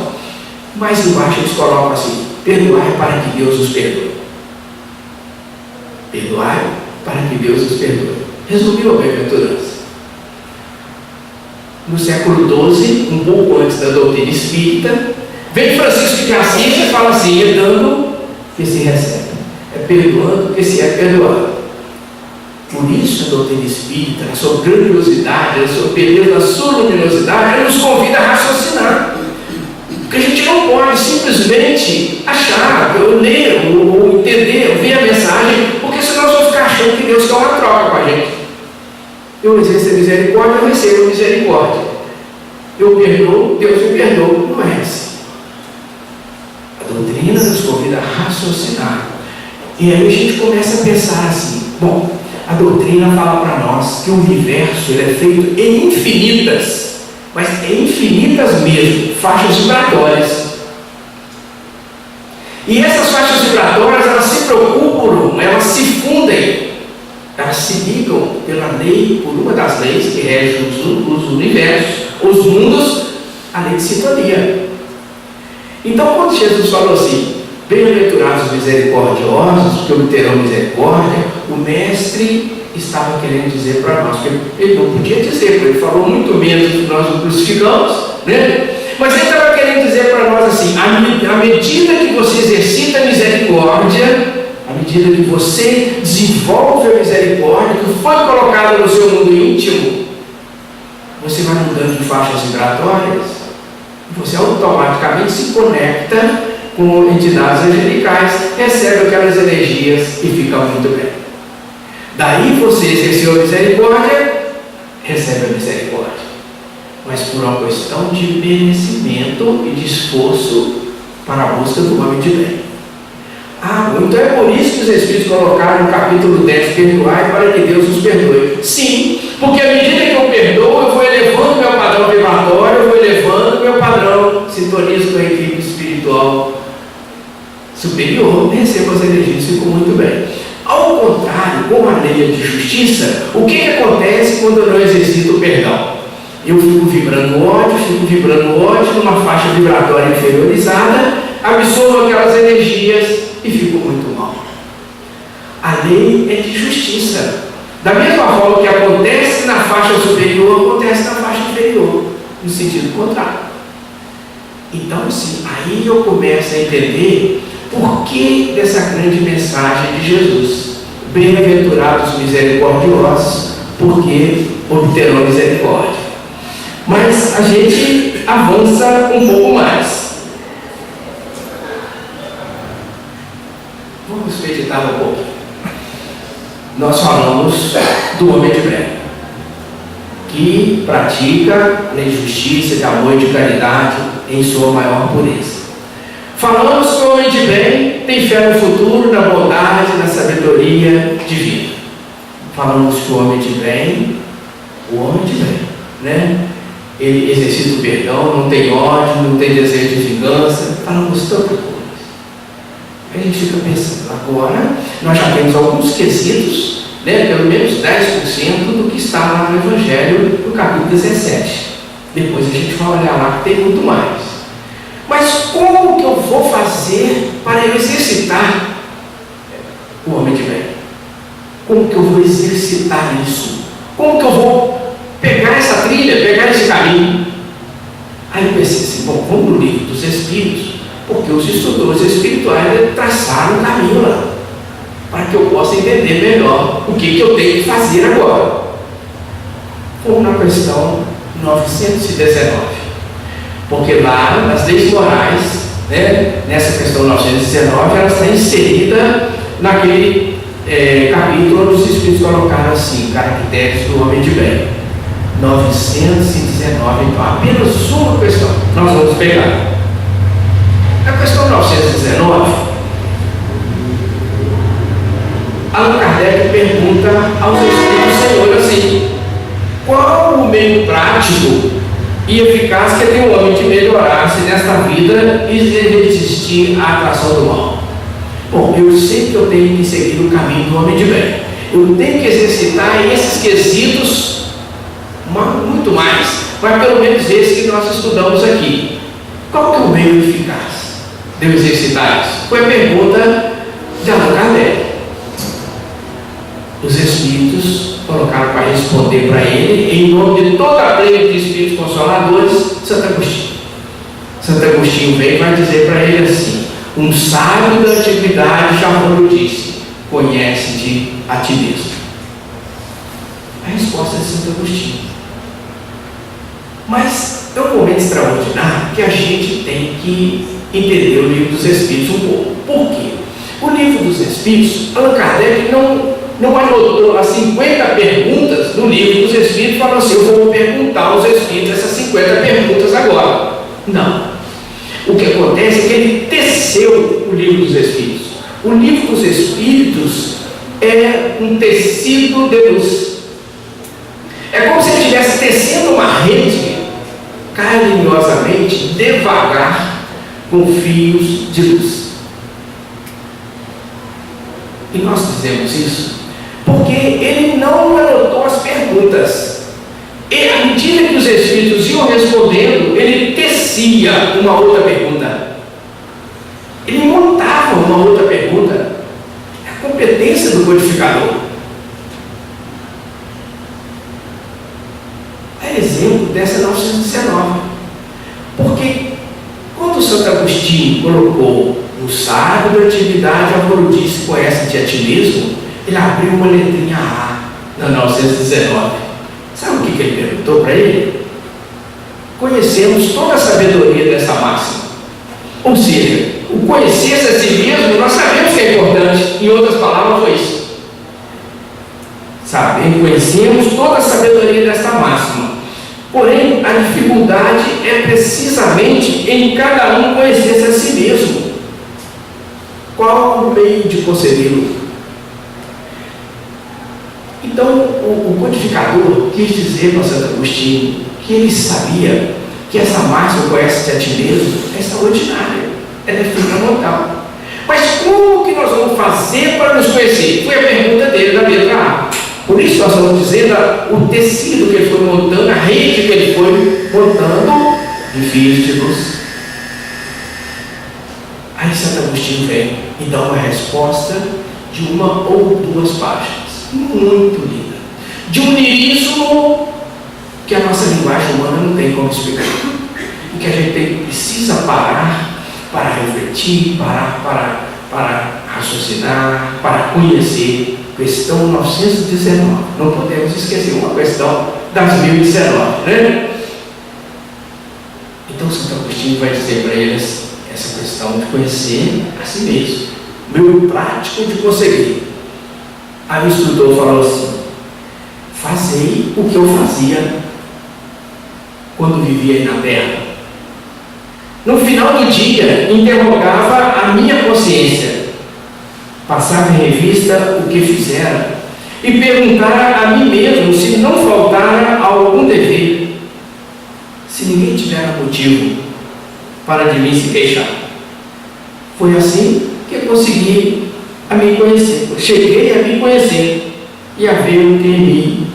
Mas embaixo eles colocam assim: perdoai para que Deus os perdoe. Perdoai para que Deus os perdoe. Resumiu a bem-aventurança. No século XII, um pouco antes da doutrina espírita, vem Francisco de Assis e fala assim: é dando que se recebe, é perdoando que se é perdoado. Por isso a doutrina espírita, na sua grandiosidade, na sua beleza, na sua luminosidade, ela nos convida a raciocinar. Porque a gente não pode simplesmente achar, ou ler, ou entender, ou ver a mensagem, porque senão nós vamos ficar achando que Deus quer uma troca com a gente. Eu exerço a misericórdia, eu recebo a misericórdia. Eu perdoo, Deus me perdoa. Não é assim. A doutrina nos convida a raciocinar. E aí a gente começa a pensar assim: bom, a doutrina fala para nós que o universo ele é feito em infinitas, mas em infinitas mesmo, faixas vibratórias. E essas faixas vibratórias, elas se preocupam, elas se fundem, elas se ligam pela lei, por uma das leis que rege os universos, os mundos, a lei de sintonia. Então, quando Jesus falou assim: bem-aventurados os misericordiosos, que obterão misericórdia, o mestre estava querendo dizer para nós, porque ele não podia dizer, porque ele falou muito menos que nós o crucificamos, né? Mas ele estava querendo dizer para nós assim: à medida que você exercita a misericórdia, à medida que você desenvolve a misericórdia que foi colocada no seu mundo íntimo, você vai mudando de faixas vibratórias, e você automaticamente se conecta com entidades angelicais, recebe aquelas energias e fica muito bem. Daí você exerceu a misericórdia, recebe a misericórdia, mas por uma questão de merecimento e de esforço para a busca do homem de bem. Então é por isso que os Espíritos colocaram no capítulo 10: perdoai para que Deus os perdoe. Sim, porque à medida que eu perdoo, eu vou elevando meu padrão vibratório, eu vou elevando meu padrão, sintonizo com a equipe espiritual superior, recebo as energias e fico muito bem. Ao contrário, com a lei de justiça, o que acontece quando eu não exercito o perdão? Eu fico vibrando ódio numa faixa vibratória inferiorizada, absorvo aquelas energias e fico muito mal. A lei é de justiça. Da mesma forma que acontece na faixa superior, acontece na faixa inferior, no sentido contrário. Então, sim, aí eu começo a entender por que dessa grande mensagem de Jesus. Bem-aventurados os misericordiosos, porque obterão misericórdia. Mas a gente avança um pouco mais. Vamos meditar um pouco. Nós falamos do homem de bem, que pratica na justiça, de amor e de caridade em sua maior pureza. Falamos que o homem de bem tem fé no futuro, na bondade, na sabedoria divina. Falamos que o homem de bem, né? Ele exercita o perdão, não tem ódio, não tem desejo de vingança. Falamos tanta coisa. A gente fica pensando, agora nós já temos alguns quesitos, né? Pelo menos 10% do que está lá no Evangelho, no capítulo 17. Depois a gente vai olhar lá que tem muito mais. Mas como que eu vou fazer para eu exercitar o homem de bem? Como que eu vou exercitar isso? Como que eu vou pegar essa trilha, pegar esse caminho? Aí eu pensei assim, bom, vamos no livro dos Espíritos, porque os estudiosos espirituais traçaram um caminho lá, para que eu possa entender melhor o que eu tenho que fazer agora. Vamos na questão 919. Porque lá, nas leis morais, né, nessa questão 919, ela está inserida naquele capítulo onde os Espíritos colocaram assim, caracteres do homem de bem. 919, então, apenas uma questão nós vamos pegar. Na questão 919, Allan Kardec pergunta aos Espíritos do Senhor assim: qual o meio prático e eficaz que tem o homem de melhorar-se nesta vida e de resistir à atração do mal? Bom, eu sei que eu tenho que seguir o caminho do homem de bem. Eu tenho que exercitar esses quesitos, muito mais, mas pelo menos esse que nós estudamos aqui. Qual que é o meio eficaz de eu exercitar isso? Foi a pergunta de Allan Kardec. Os Espíritos colocaram para responder para ele, em nome de toda a plena de Espíritos Consoladores, Santo Agostinho. Santo Agostinho vem e vai dizer para ele assim: um sábio da antiguidade já falou disse, conhece-te a ti mesmo. A resposta de Santo Agostinho. Mas é um momento extraordinário que a gente tem que entender o livro dos Espíritos um pouco. Por quê? O livro dos Espíritos, Allan Kardec não anotou as 50 perguntas do livro dos Espíritos e falou assim: eu vou perguntar aos Espíritos essas 50 perguntas agora. Não. O que acontece é que ele teceu o livro dos Espíritos. O livro dos Espíritos é um tecido de luz. É como se ele estivesse tecendo uma rede carinhosamente, devagar, com fios de luz. E nós dizemos isso porque ele não anotou as perguntas. E à medida que os Espíritos iam respondendo, ele tecia uma outra pergunta. Ele montava uma outra pergunta. É a competência do codificador. É exemplo dessa 919. Porque quando Santo Agostinho colocou o sábio da atividade, a disse conhece-te a ti mesmo, ele abriu uma letrinha A na 919. Sabe o que ele perguntou para ele? Conhecemos toda a sabedoria dessa máxima. Ou seja, o conhecer-se a si mesmo, nós sabemos que é importante. Em outras palavras, foi isso. Conhecemos toda a sabedoria desta máxima. Porém, a dificuldade é precisamente em cada um conhecer-se a si mesmo. Qual o meio de concebê-lo? Então, o codificador quis dizer para Santo Agostinho que ele sabia que essa máxima conhece-te a ti mesmo é extraordinária, ela é fundamental. Mas como que nós vamos fazer para nos conhecer? Foi a pergunta dele da letra A. Por isso nós estamos dizendo o tecido que ele foi montando, a rede que ele foi montando de fios de luz. Aí Santo Agostinho vem e dá uma resposta de uma ou duas páginas, muito linda, de um lirismo que a nossa linguagem humana não tem como explicar, e que a gente precisa parar para refletir, parar para raciocinar, para conhecer. Questão 919, não podemos esquecer uma questão das 1019, né? Então Santo Agostinho vai dizer para eles essa questão de conhecer a si mesmo, meio prático de conseguir. Aí o instrutor falou assim: fazei o que eu fazia quando vivia aí na terra. No final do dia, interrogava a minha consciência, passava em revista o que fizera e perguntara a mim mesmo se não faltara algum dever, se ninguém tivera motivo para de mim se queixar. Foi assim que eu consegui a me conhecer. Cheguei a me conhecer e a ver o que em mim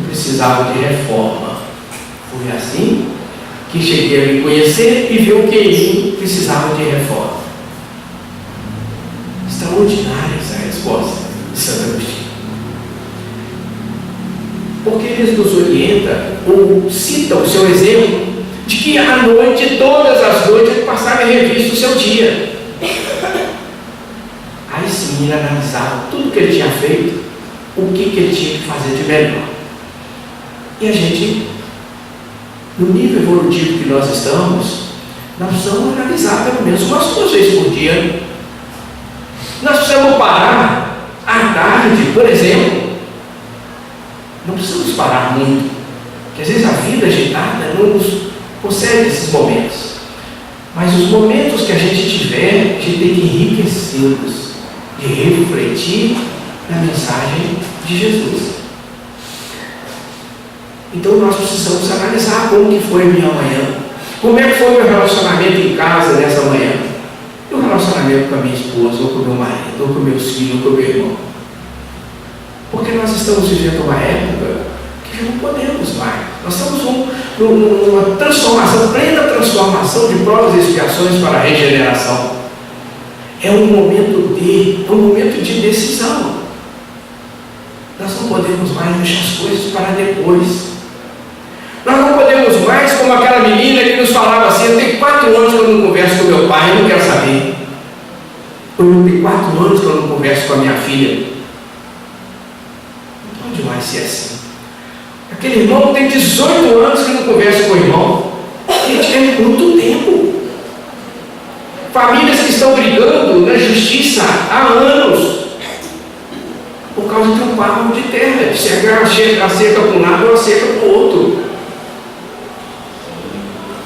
precisava de reforma. Foi assim que cheguei a me conhecer e ver o que em mim precisava de reforma. Extraordinária essa resposta de Santo Agostinho. Porque ele nos orienta, ou cita o seu exemplo, de que à noite, todas as noites, ele passava em revista o seu dia. Aí sim ele analisava tudo que ele tinha feito, o que ele tinha que fazer de melhor. E a gente, no nível evolutivo que nós estamos, nós precisamos analisar pelo menos umas 2 vezes por dia. Nós precisamos parar à tarde, por exemplo. Não precisamos parar muito, porque às vezes a vida agitada não nos concede esses momentos. Mas os momentos que a gente tiver, a gente tem que enriquecê-los, de refletir na mensagem de Jesus. Então nós precisamos analisar como que foi a minha manhã, como é que foi o meu relacionamento em casa nessa manhã, e o relacionamento com a minha esposa, ou com o meu marido, ou com meus filhos, ou com o meu irmão. Porque nós estamos vivendo uma época que já não podemos mais. Nós estamos numa transformação, plena transformação de provas e expiações para a regeneração. É um momento de decisão. Nós não podemos mais deixar as coisas para depois. Nós não podemos mais, como aquela menina que nos falava assim: eu tenho 4 anos que eu não converso com meu pai, eu não quero saber. Ou eu tenho 4 anos que eu não converso com a minha filha. Não pode mais ser assim. Aquele irmão tem 18 anos que não conversa com o irmão. Gente, é muito tempo. Famílias que estão brigando na justiça há anos por causa de um pago de terra, de cercar a cerca para um lado ou a cerca para o outro.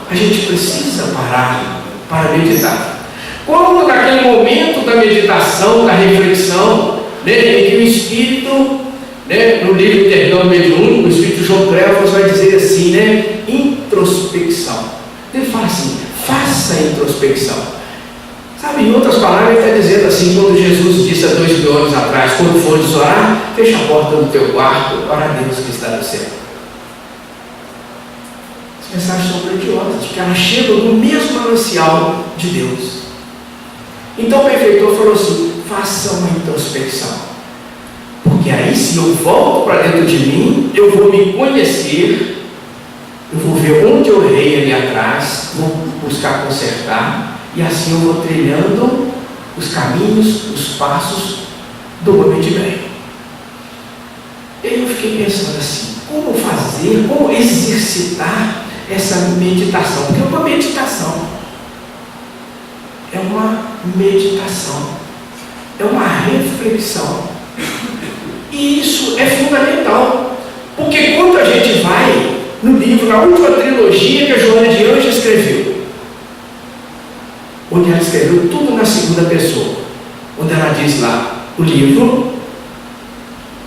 A gente precisa parar para meditar. Quando naquele momento da meditação, da reflexão, né, em que o Espírito, né, no livro Interdão Mediúnico, o Espírito João Clévas vai dizer assim, né, introspecção. Ele fala assim: faça a introspecção. Sabe, em outras palavras, ele está dizendo assim, quando Jesus disse há 2000 anos atrás: quando fores orar, fecha a porta do teu quarto, ora a Deus que está no céu. As mensagens são grandiosas, porque elas chegam no mesmo manancial de Deus. Então o benfeitor falou assim: faça uma introspecção, porque aí se eu volto para dentro de mim, eu vou me conhecer, eu vou ver onde eu errei ali atrás, vou buscar consertar, e assim eu vou trilhando os caminhos, os passos do homem de bem. E aí eu fiquei pensando assim: como fazer, como exercitar essa meditação? Porque é uma meditação. É uma meditação. É uma reflexão. E isso é fundamental. Porque quando a gente vai no livro, na última trilogia que a Joana de Anjos escreveu, onde ela escreveu tudo na segunda pessoa, onde ela diz lá: o livro,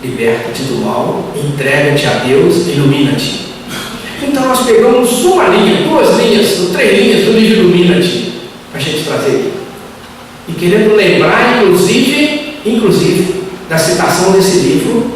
liberta-te do mal, entrega-te a Deus, ilumina-te. Então nós pegamos uma linha, 2 linhas, 3 linhas do livro Ilumina-te, para a gente trazer. E querendo lembrar, inclusive, da citação desse livro,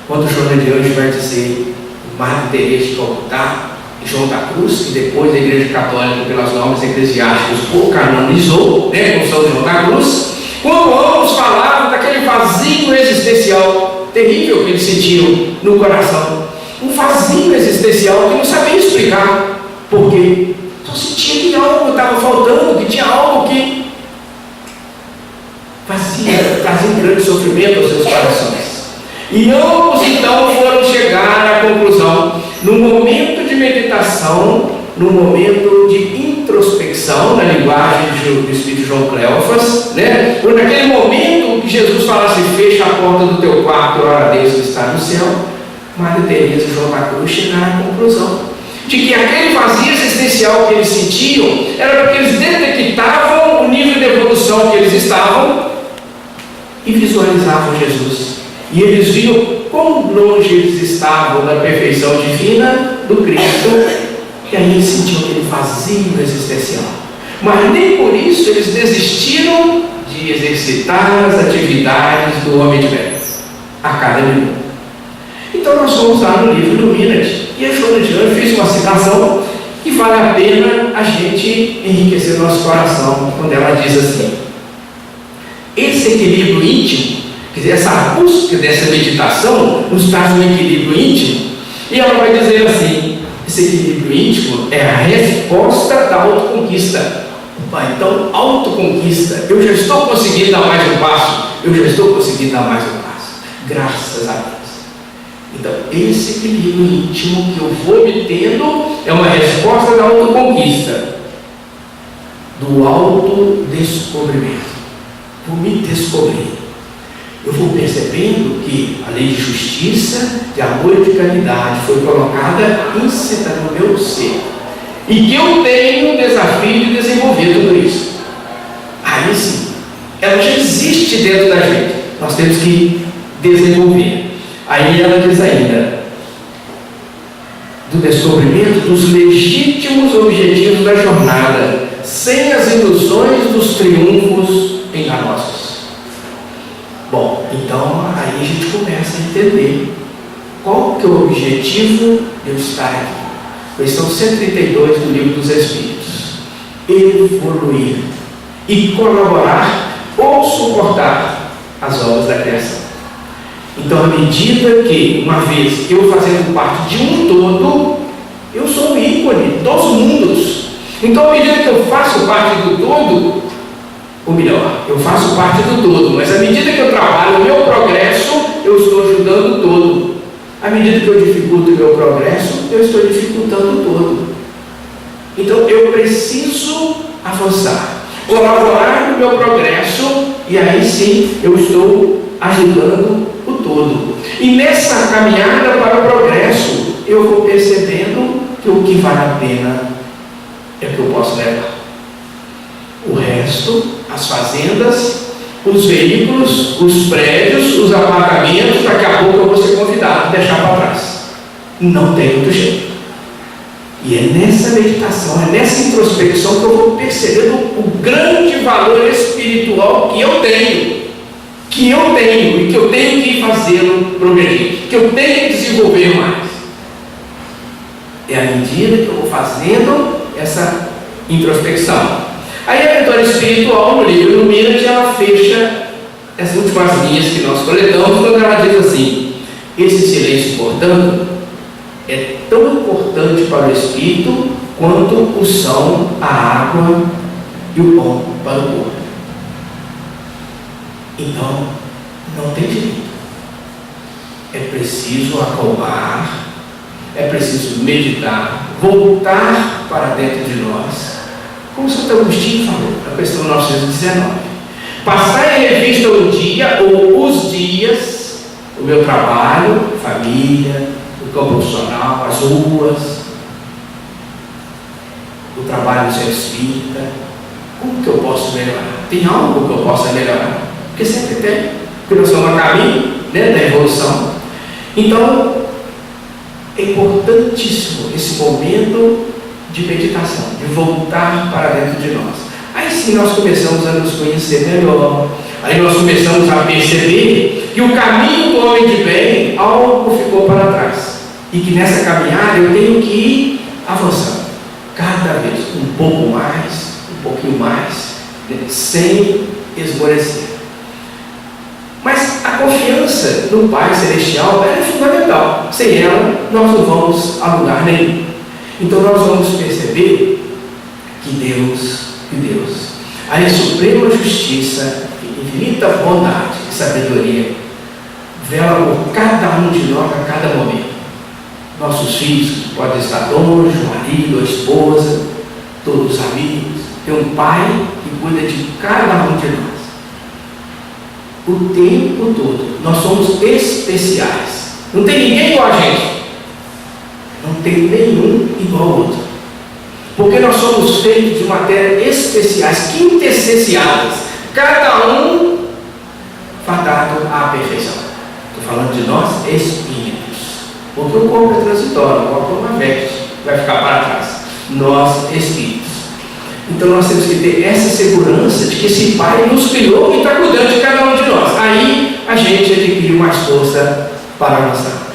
quando Joana de Anjos vai dizer: Madre Teresa de Calcutá, João da Cruz, que depois a Igreja Católica, pelas normas eclesiásticas, o canonizou, né, com São João da Cruz, quando ambos falavam daquele vazio existencial terrível que eles sentiam no coração. Um vazio existencial que não sabia explicar por quê. Só sentia que algo estava faltando, que tinha algo que trazia um grande sofrimento aos seus corações. E ambos então foram chegar à conclusão, no momento de meditação, no momento de introspecção, na linguagem do Espírito João Cleófas, né? Ou naquele momento que Jesus falasse: fecha a porta do teu quarto, ora a Deus que está no céu, Madre Teresa e João da Cruz chegaram à conclusão de que aquele vazio existencial que eles sentiam era porque eles detectavam o nível de evolução que eles estavam e visualizavam Jesus. E eles viam quão longe eles estavam da perfeição divina do Cristo, e aí eles sentiam aquele vazio existencial. Mas nem por isso eles desistiram de exercitar as atividades do homem de bem a cada minuto. Então nós fomos lá no livro Illuminati, e a Joana de Ângeles fez uma citação que vale a pena a gente enriquecer nosso coração, quando ela diz assim: esse equilíbrio íntimo, quer dizer, essa busca dessa meditação nos traz um equilíbrio íntimo, e ela vai dizer assim: esse equilíbrio íntimo é a resposta da autoconquista. Então, autoconquista, eu já estou conseguindo dar mais um passo, graças a Deus. Então, esse equilíbrio íntimo que eu vou obtendo é uma resposta da autoconquista, do autodescobrimento. Vou me descobrir. Eu vou percebendo que a lei de justiça, de amor e de caridade foi colocada íncita no meu ser, e que eu tenho o desafio de desenvolver tudo isso. Aí sim, ela já existe dentro da gente, nós temos que desenvolver. Aí ela diz ainda do descobrimento dos legítimos objetivos da jornada, sem as ilusões dos triunfos enganosos. Bom, então aí a gente começa a entender qual que é o objetivo de eu estar aqui. Questão 132 do Livro dos Espíritos: evoluir e colaborar ou suportar as obras da criação. Então, à medida que, uma vez eu fazendo parte de um todo, eu sou um ícone dos mundos. Então, à medida que eu faço parte do todo, ou melhor, eu faço parte do todo, mas à medida que eu trabalho o meu progresso, eu estou ajudando o todo. À medida que eu dificulto o meu progresso, eu estou dificultando o todo. Então, eu preciso avançar, colaborar no meu progresso, e aí sim eu estou ajudando o todo. E nessa caminhada para o progresso, eu vou percebendo que o que vale a pena é o que eu posso levar. O resto, as fazendas, os veículos, os prédios, os apartamentos, daqui a pouco eu vou ser convidado a deixar para trás. Não tem outro jeito. E é nessa meditação, é nessa introspecção que eu vou percebendo o grande valor espiritual que eu tenho e que eu tenho que fazê-lo progredir, que eu tenho que desenvolver mais. É à medida que eu vou fazendo essa introspecção. Aí a mentora espiritual, no livro Illuminati, ela fecha essas últimas linhas que nós coletamos, quando ela diz assim: esse silêncio, portanto, é tão importante para o espírito quanto o são, a água e o pão para o corpo. Então, não tem jeito. É preciso acalmar, é preciso meditar, voltar para dentro de nós, como Santo Agostinho falou, na questão 919. Passar em revista o dia ou os dias, o meu trabalho, família, o campo profissional, as ruas, o trabalho do centro espírita. Como que eu posso melhorar? Tem algo que eu possa melhorar? Porque sempre tem, porque nós estamos a caminho, né, da evolução. Então, é importantíssimo esse momento de meditação, de voltar para dentro de nós. Aí sim nós começamos a nos conhecer melhor, aí nós começamos a perceber que o caminho do homem de bem, algo ficou para trás, e que nessa caminhada eu tenho que ir avançando, cada vez um pouco mais, um pouquinho mais, sem esmorecer. Mas a confiança no Pai Celestial é fundamental. Sem ela, nós não vamos a lugar nenhum. Então nós vamos perceber que Deus, a suprema justiça, infinita bondade e sabedoria, vela por cada um de nós a cada momento. Nossos filhos que podem estar longe, o marido, a esposa, todos os amigos. Tem um Pai que cuida de cada um de nós. O tempo todo. Nós somos especiais. Não tem ninguém igual a gente. Não tem nenhum igual ao outro. Porque nós somos feitos de matéria especiais, quintessenciadas. Cada um fadado à perfeição. Estou falando de nós, espíritos. Porque o corpo é transitório, o corpo é uma veste, vai ficar para trás. Nós, espíritos. Então nós temos que ter essa segurança de que esse Pai nos criou e está cuidando de cada um de nós. Aí a gente adquire mais força para avançar.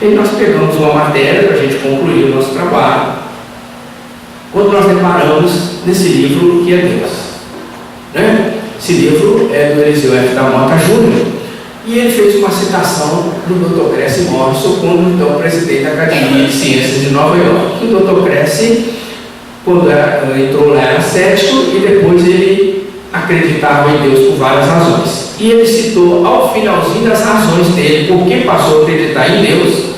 E nós pegamos uma matéria para a gente concluir o nosso trabalho, quando nós deparamos nesse livro que é Deus. Né? Esse livro é do Eliseu F. da Mota Júnior, e ele fez uma citação do Dr. Cressy Morrison, quando então presidente da Academia de Ciências de Nova York. O Dr. Cressy, quando entrou lá, era cético, e depois ele acreditava em Deus por várias razões. E ele citou ao finalzinho das razões dele, por que passou a acreditar em Deus.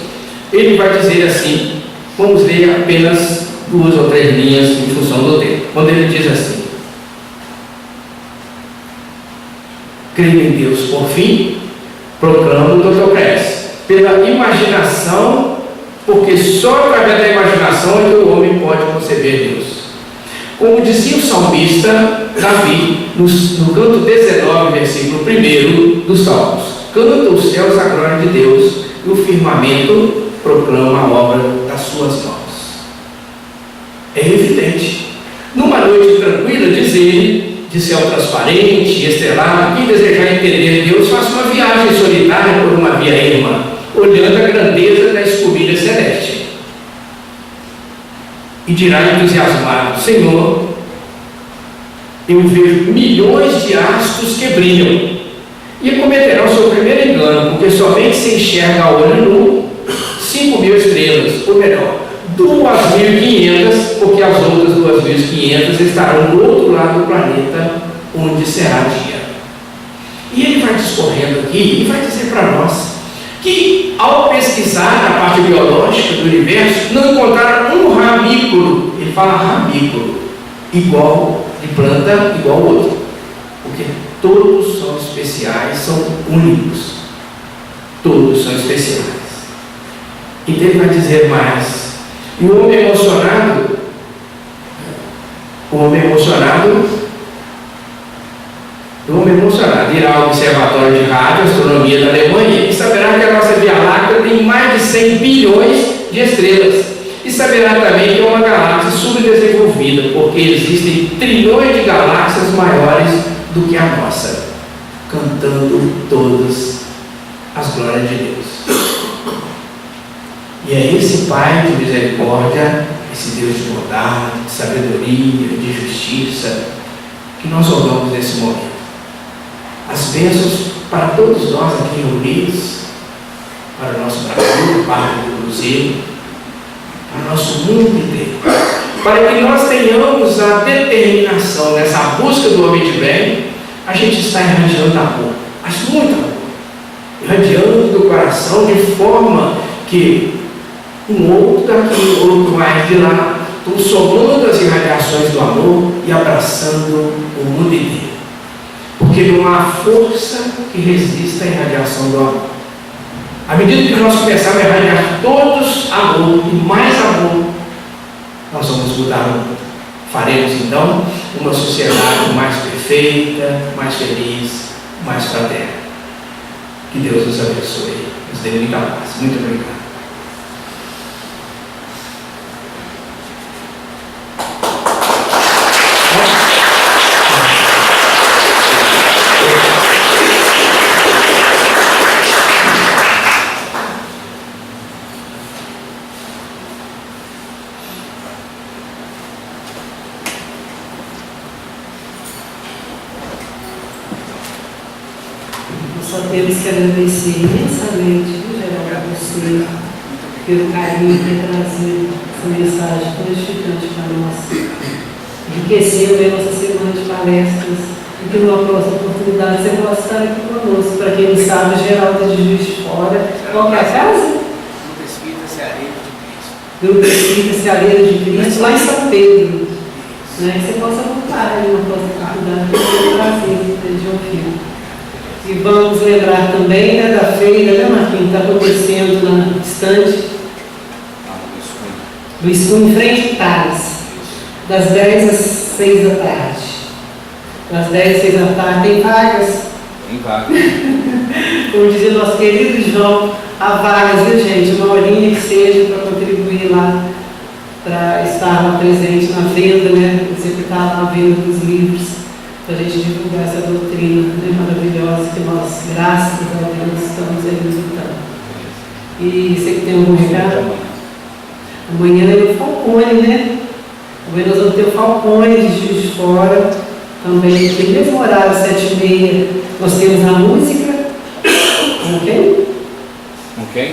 Ele vai dizer assim, vamos ler apenas 2 ou 3 linhas em função do tempo. Quando ele diz assim: creio em Deus por fim, proclama o Dr. Cressy, pela imaginação, porque só através da imaginação é que o homem pode conceber Deus. Como dizia o salmista Davi, no canto 19, versículo 1 dos Salmos: canta os céus a glória de Deus, e o firmamento proclama a obra das suas mãos. É evidente. Numa noite tranquila, diz ele, de céu transparente e estrelado, quem desejar entender Deus, faça uma viagem solitária por uma via erma, olhando a grandeza da escumilha celeste. E dirá entusiasmado: Senhor, eu vejo milhões de astros que brilham. E cometerá o seu primeiro engano, porque somente se enxerga a olho nu 5.000 estrelas, ou melhor, 2.500, porque as outras 2.500 estarão do outro lado do planeta, onde será dia. E ele vai discorrendo aqui e vai dizer para nós que, ao pesquisar na parte biológica do universo, não encontraram um ramículo, ele fala ramículo, igual de planta, igual ao outro, porque todos são especiais, são únicos, todos são especiais. Então ele vai dizer mais. E o homem emocionado irá ao Observatório de Rádio Astronomia da Alemanha e saberá que a nossa Via Láctea tem mais de 100 bilhões de estrelas. E saberá também que é uma galáxia subdesenvolvida, porque existem trilhões de galáxias maiores do que a nossa, cantando todas as glórias de Deus. E é esse Pai de misericórdia, esse Deus de bondade, de sabedoria, de justiça, que nós oramos nesse momento. As bênçãos para todos nós aqui reunidos, para o nosso Brasil, para o Cruzeiro, para o nosso mundo inteiro, para que nós tenhamos a determinação nessa busca do homem de bem. A gente está irradiando amor, mas muito amor, irradiando do coração de forma que um outro daqui, outro mais de lá, estão somando as irradiações do amor e abraçando o mundo inteiro. Porque não há força que resista à irradiação do amor. À medida que nós começarmos a irradiar todos amor e mais amor, nós vamos mudar o mundo. Faremos então uma sociedade mais perfeita, mais feliz, mais fraterna. Que Deus nos abençoe, nos dê muita paz. Muito obrigado. só temos que agradecer imensamente, Geraldo, a você, pelo carinho de ter trazido essa mensagem tão edificante para nós. Enriqueceu a nossa semana de palestras e que numa próxima oportunidade você possa estar aqui conosco. Para quem não sabe, Geraldo é de Juiz de Fora. Qual que é a casa? Grupo Espírita Seareira de Cristo, lá em São Pedro. Né? Que você possa voltar aí numa próxima oportunidade para ter prazer de ouvir. E vamos lembrar também, né, da feira, né, Marquinhos, que está acontecendo na estande do Escuro, em frente ao Tales, das 10 às 6 da tarde. Das 10 às 6 da tarde tem vagas? Tem vagas. Como dizia nosso querido João, há vagas, viu, gente? Uma horinha que seja para contribuir lá, para estar lá presente na venda, né? Sempre estar lá na venda dos livros, para a gente divulgar essa doutrina, né, maravilhosa que nós, graças a Deus, estamos aí visitando. E você que tem algum recado? Amanhã é o Falcone, né? Amanhã nós vamos ter o Falcone de Juiz de Fora, também, no mesmo horário, 7h30, nós temos a música. Com quem? Com quem?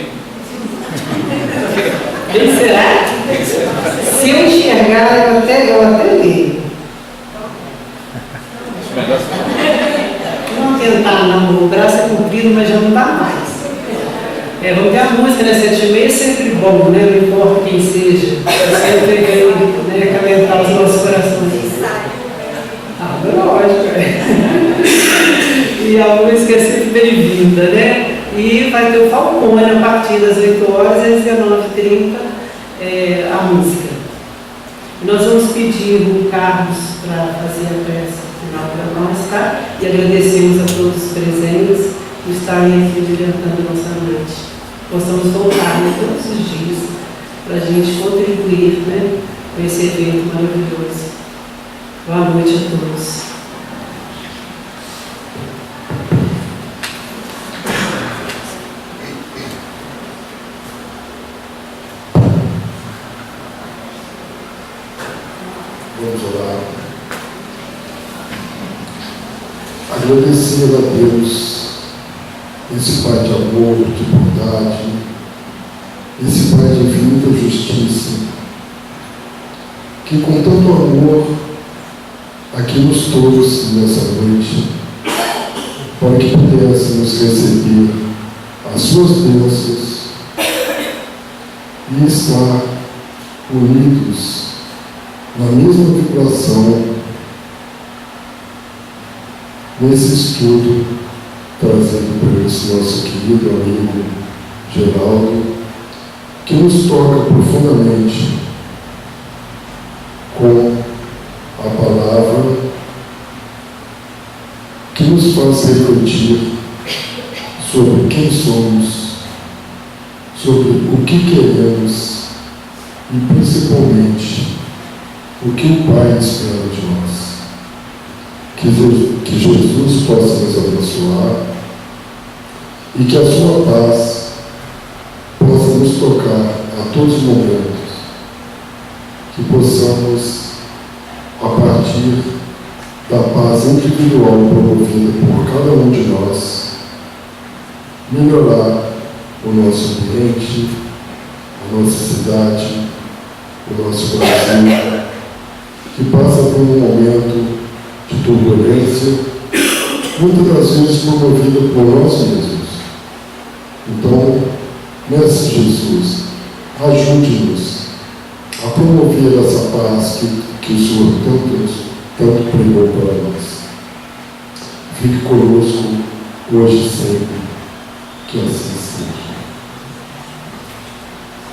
Quem será? Se eu enxergar, eu até leio. Vamos tentar, não. O braço é comprido, mas já não dá mais. Vamos ter a música, né? 7h30 é sempre bom, né? Não importa quem seja. Sempre vem, né, calentar os nossos corações. Lógico. E a música é sempre bem-vinda, né? E vai ter o Falcone a partir das 8 horas e às 19h30 a música. E nós vamos pedir o Carlos para fazer a prece final para nós, tá? E agradecemos a todos os presentes por estarem aqui orientando a nossa noite. Possamos voltar, né, todos os dias para a gente contribuir, né, com esse evento maravilhoso. Boa noite a todos. Vamos orar. Agradecer a Deus esse Pai de amor, de bondade, esse Pai de infinita justiça, que com tanto amor aqui nos trouxe nessa noite, para que pudéssemos receber as suas bênçãos e estar unidos na mesma vibração nesse estudo trazido por esse nosso querido amigo Geraldo, que nos toca profundamente com a palavra, que nos faz refletir sobre quem somos, sobre o que queremos e principalmente o que o Pai espera de nós. Que Jesus possa nos abençoar e que a sua paz possa nos tocar a todos os momentos, que possamos, a partir da paz individual promovida por cada um de nós, melhorar o nosso ambiente, a nossa cidade, o nosso Brasil, que passa por um momento de turbulência, muitas das vezes promovida por nós mesmos. Então, Mestre Jesus, ajude-nos a promover essa paz que o Senhor tanto pregou para nós. Fique conosco hoje e sempre, que assim seja.